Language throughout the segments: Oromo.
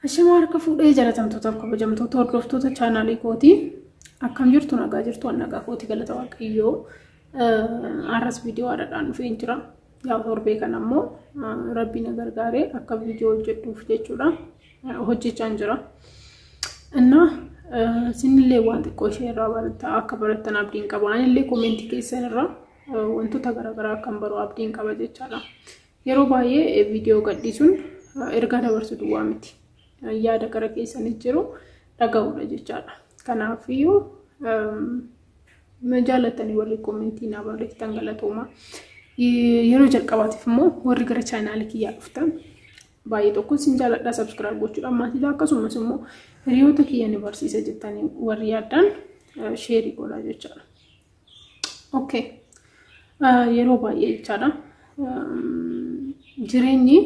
Ashama harka fuudhee jalatamtoota kabajamtoota hordoftoota chaanaalii kootii akkam jirtu nagaa jirtu nagaa kootii galata waaqayyoo arras viidiyoo adadhaan dhufee jira. Yaa torbee kan ammoo rabbi na gargaaree akka viidiyoo hojjedhuuf jechuudha hojjechaa jira. Inna sinillee waan xiqqoo ishee irraa barata akka baratan abdiin qaba. Anillee koomenti keessan irraa wantoota garaagaraa akkam baruu abdiin qaba jechaadha. Yeroo baay'ee viidiyoo gadhiisuun ergaa dabarsu duwwaa miti. Yaada gara keessanii jiru dhaga'uudha jechaadha. Kanaafiyyuu jaalatanii warri koomentii naa barreessitan galatooma. Yeroo jalqabaatiif immoo warri gara chaanaalii kiyyaa dhuftan baay'ee tokko sin jaaladha subscribe gochuudha. Maatii akkasumas immoo hiriyoota kiyya ni barsiisa jettanii warri yaadan share godhaa jechaadha. Okay. Yeroo baay'ee jechaadha. Jireenyi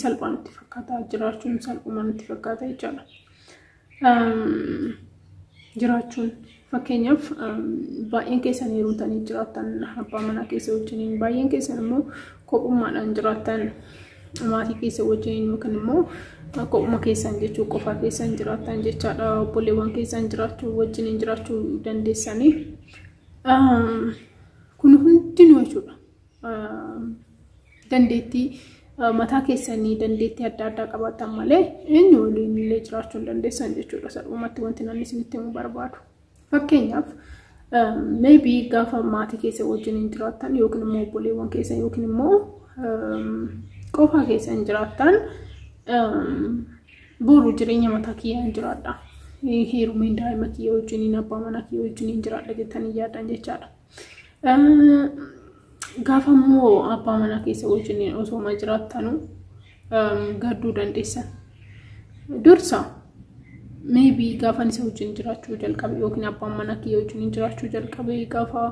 salphaan itti fakkaata jiraachuun salphumaan itti fakkaata jechaadha. Jiraachuun fakkeenyaaf baay'een keessan heerumtanii jiraattan abbaa manaa keessa wajjiniin baay'een keessan immoo kophummaadhaan jiraattan maatii keessa wajjiniin yookaan immoo kophuma keessan jechuu qofaa keessan jiraattan jechaadha. Obboleewwan keessan jiraachuu wajjiniin jiraachuu dandeessanii kun hundinuu jechuudha. Dandeettii mataa keessanii dandeettii adda addaa qabaatan malee eenyu waliin illee jiraachuu dandeessan jechuudha. Salphumatti wanti namni isinitti himuu barbaadu. Fakkeenyaaf maybe gaafa maatii keessa wajjiniin jiraattan yookiin immoo obboleewwan keessa yookiin immoo qofaa keessan jiraattan boru jireenya mataa kiyyaan jiraadha. Heerumeen daa'ima kiyya wajjiniin abbaa manaa kiyya wajjiniin jiraadha jettanii yaadan jechaadha. Gaafa immoo abbaa manaa keessa wajjiniin osoo ma jiraattanu gadduu dandeessan. Dursa maybe gaafa isa wajjin jiraachuu jalqabe yookiin abbaan manaa kiyya wajjiniin jiraachuu jalqabe gaafa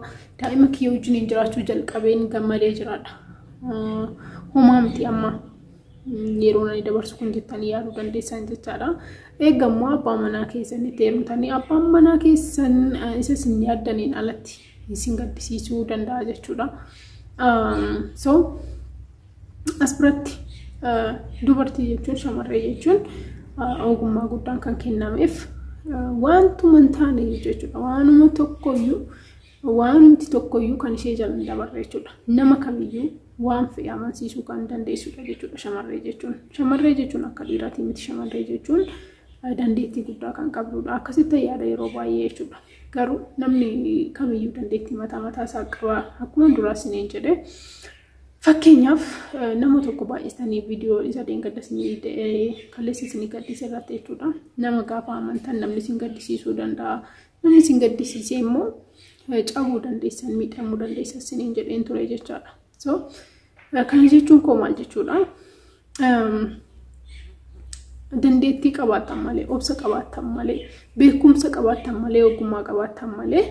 daa'ima kiyya wajjiniin jiraachuu jalqabeen gammadee jiraadha. Homaa miti amma yeroo nani dabarsu kun jettanii yaaduu dandeessan jechaadha. Eegammoo abbaa manaa keessanitti heerumtanii abbaan manaa keessan isa sin yaaddaniin alatti isin gaddisiisuu danda'a jechuudha. So asbiratti dubartii jechuun shamarree jechuun ogummaa guddaan kan kennameef wantuma hin taane jechuudha. Waanuma tokkoyyuu kan ishee jalan dabarre jechuudha. Nama kamiyyuu waan fe'ee amansiisuu kan dandeessudha jechuudha shamarree jechuun. Shamarree jechuun akka dhiiratii miti shamarree jechuun dandeettii guddaa kan qabdudha. Akkasitti yaada yeroo baay'ee jechuudha. Garuu namni kamiyyuu dandeettii mataa isaa qaba. Akkuma duraa sineen jedhe fakkeenyaaf nama tokko baay'istanii viidiyoo isa deengadasinii kalleessisanii gaddisiisa irratti jechuudha. Nama gaafa amantan namni sin gaddisiisuu danda'a. Namni sin gaddisiisee immoo cabuu dandeessan miidhamuu dandeessan sineen jedheen ture jechaadha. So kana jechuun koo maal jechuudha? Dandeettii qabaatan malee, obsa qabaatan malee, beekumsa qabaatan malee, ogummaa qabaatan malee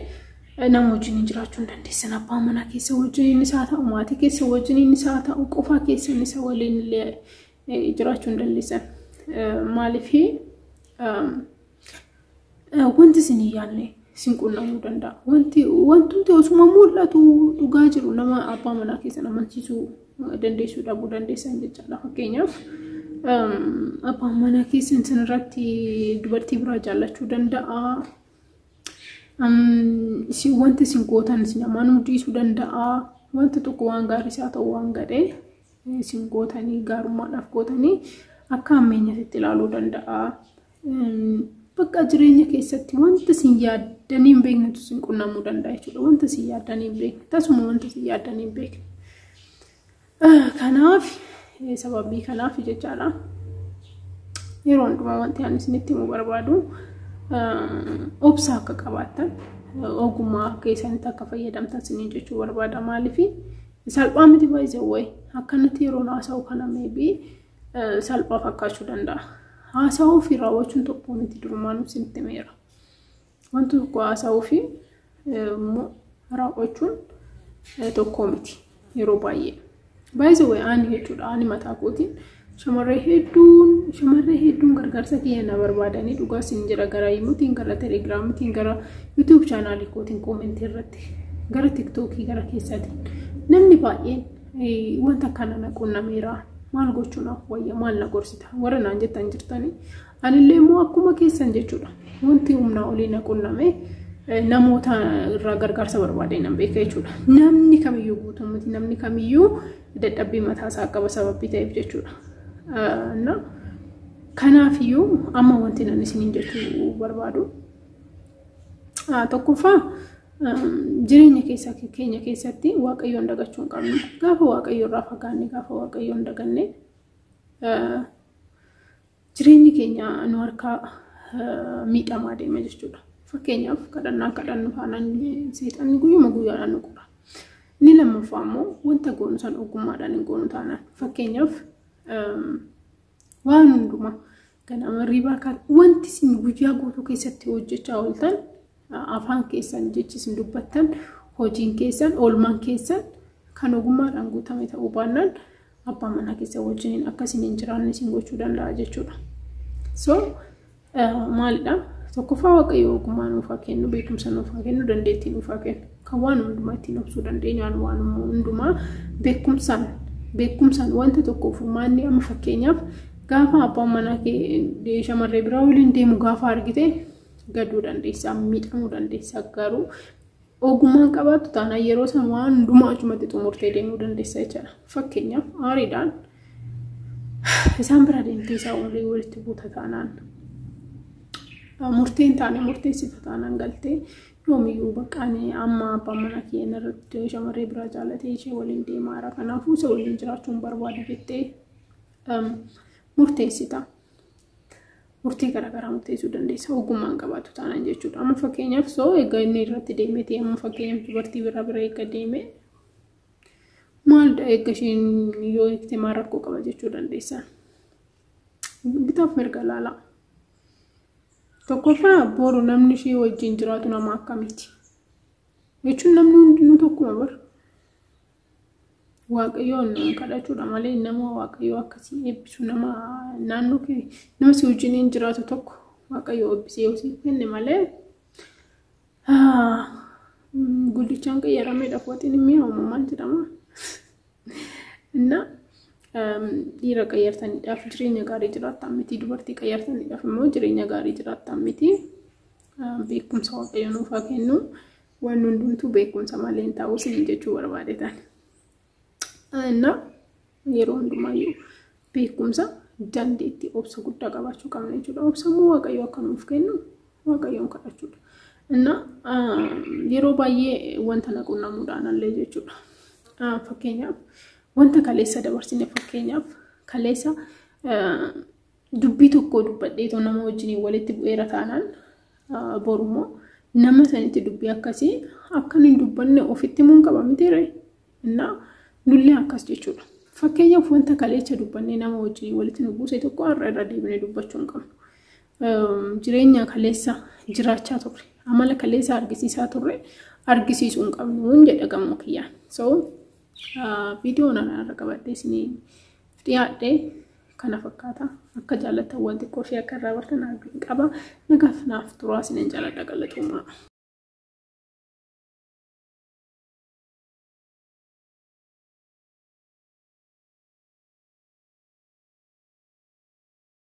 nama wajjin jiraachuu dandeessan. Abbaa manaa keessa wajjin isaa ta'u, maatii keessa wajjin isaa ta'u, qofaa keessan isa waliin illee jiraachuu dandeessan. Maaliif wanti isin yaadne sin qunnamuu danda'a. Wanti osuma mul'atu dhugaa jiru nama abbaa manaa keessa amansiisuu dandeessuu dhabuu dandeessan jechaadha. Fakkeenyaaf abbaan manaa keessan sanarratti dubartii biraa jaallachuu danda'a. Wanti isin gootan isin amanuu dhiisuu danda'a. Wanti tokko waan gaarii isaa ta'u waan gadhee isin gootanii gaarummaadhaaf gootanii akka ammeenyaatti ilaaluu danda'a. Bakka jireenya keessatti wanti isin yaaddanii hin beeknetu isin qunnamuu danda'a jechuudha. Wanti isin yaaddanii hin beekne tasuma wanti isin yaaddanii hin beekne. Kanaaf sababii kanaaf jechaadha. Yeroo hundumaa wanti ani isinitti himuu barbaadu obsa akka qabaattan ogummaa keessanitti akka fayyadamtan isiniin jechuu barbaada. Maaliif salphaa miti baay'ee akkanatti yeroo haasa'u kana maybe salphaa fakkaachuu danda'a. Haasa'uu fi raawwachuun tokko miti durumaan isinitti himeera. Wanti tokko haasa'uu fi raawwachuun tokko miti yeroo baay'ee. Baay'ee ani jechuudha ani mataa kootiin shamarree hedduun gargaarsa kiyya na barbaadanii dhugaa sin jira gara imuutiin gara telegiraamitiin gara YouTube chaanaalii kootiin koomentii irratti gara TikTokii gara keessaatiin namni baay'een wanta kana na qunnameera maal gochuunaaf wayya maal na gorsita warra naan jettan jirtanii anillee immoo akkuma keessan jechuudha wanti humna olii na qunname namoota irraa gargaarsa barbaadee nan beeka jechuudha namni kamiyyuu guutuu miti namni kamiyyuu dadhabbii mataa isaa qaba sababii ta'eef jechuudha na kanaafiyyuu amma wanti nan isiniin jechuu barbaadu tokkoffaa jireenya keenya keessatti waaqayyoon dagachuu hin qabnu gaafa waaqayyo irraa fagaanne gaafa waaqayyoon daganne jireenyi keenya nu harkaa miidhamaa deema jechuudha fakkeenyaaf kadhannaa kadhannu taanaan seexanni guyyuma guyyaadhaan nu qura inni lammaffaa immoo wanta goonu san ogummaadhaan hin goonu taanaan fakkeenyaaf waan hundumaa ganama riibaa kan wanti isin guyyaa guutuu keessatti hojjechaa ooltan afaan keessan jechisin dubbattan hojiin keessan oolmaan keessan kan ogummaadhaan guutame ta'uu baannaan abbaa manaa keessa wajjin akkasiin hin jiraanne isin gochuu danda'a jechuudha. So maalidha tokkoffaa waaqayyo ogummaa nuuf haa kennu beekumsa nuuf haa kennu dandeettii nuuf haa kennu kan waan hundumaa ittiin obsuu dandeenyaan waan hundumaa beekumsaan wanta tokkoof maanni amma fakkeenyaaf gaafa abbaan manaa kee shamarree biraa waliin deemu gaafa argite gaduu dandeessaa miidhamuu dandeessaa garuu ogummaan qabaattu taanaan yeroo san waan hundumaa achumatti xumurtee deemuu dandeessaa jechuudha fakkeenyaaf aariidhaan isaan bira deemtee isaa walitti buuta taanaan murteen taane murteessita taanaan galtee yoomiyyuu baqqaanii amma abbaan manaa kee irratti shamarree biraa jaallatee ishee waliin deemaara kanaafuu isa waliin jiraachuun barbaadu jettee murteessita. Murtii garaagaraa murteessuu dandeessa ogummaan qabaatu taanaan jechuudha. Amma fakkeenyaaf soo egaa inni irratti deemee amma fakkeenyaaf dubartii bira eega deemee maal eega isheen yoo eegte maal rakkoo qaba jechuu dandeessa. Bitaaf mirga laala. Tokkoffaa boru namni ishee wajjin jiraatu nama akkamiiti. Jechuun namni hundinuu tokkuma bara. Waaqayyoon kadhachuudha malee nama waaqayyoo akkasii eebbisu nama naannoo kee nama si wajjin jiraatu tokko waaqayyoo eebbisee yoo siif kenne malee guddichaan qayyaramee dhafwatiin mi'aawu maal jedhama inna dhiira qayyartaniidhaaf jireenya gaarii jiraattan miti dubartii qayyartaniidhaaf immoo jireenya gaarii jiraattan miti beekumsa waaqayyoon nuuf haa kennu waan hundumtuu beekumsa malee hin taa'u isin jechuu barbaadetan. Na yeroo hundumayyuu beekumsa dandeettii obsa guddaa qabaachuu qabna jechuudha. Obsa immoo waaqayyo akka nuuf kennu waaqayyoon kadhachuudha. Na yeroo baay'ee wanta naqunnamuudhaan allee jechuudha. Fakkeenyaaf wanta kaleessa dabarsine fakkeenyaaf kaleessa dubbii tokko dubbadheetoo nama wajjin walitti bu'eera taanaan borumoo nama sanitti dubbii akkasii akka hin dubbanne ofitti muun qaba mitiire. Na nullee akkas jechuudha. Fakkeenyaaf wanta kaleessa dubbannee nama wajjin walitti nu buuse tokko har'a irra deebinee dubbachuu hin qabnu. Jireenya kaleessa jiraachaa turre amala kaleessa argisiisaa turre argisiisuu hin qabnu jedha gamoo kiyyaan. So viidiyoon ana irra qabadhee isinii dhiyaadhee kana fakkaata akka jaallattan wanti qoshee akka irraa bartan arginu qaba nagaaf naaf turaa isinin jaalladha galatooma.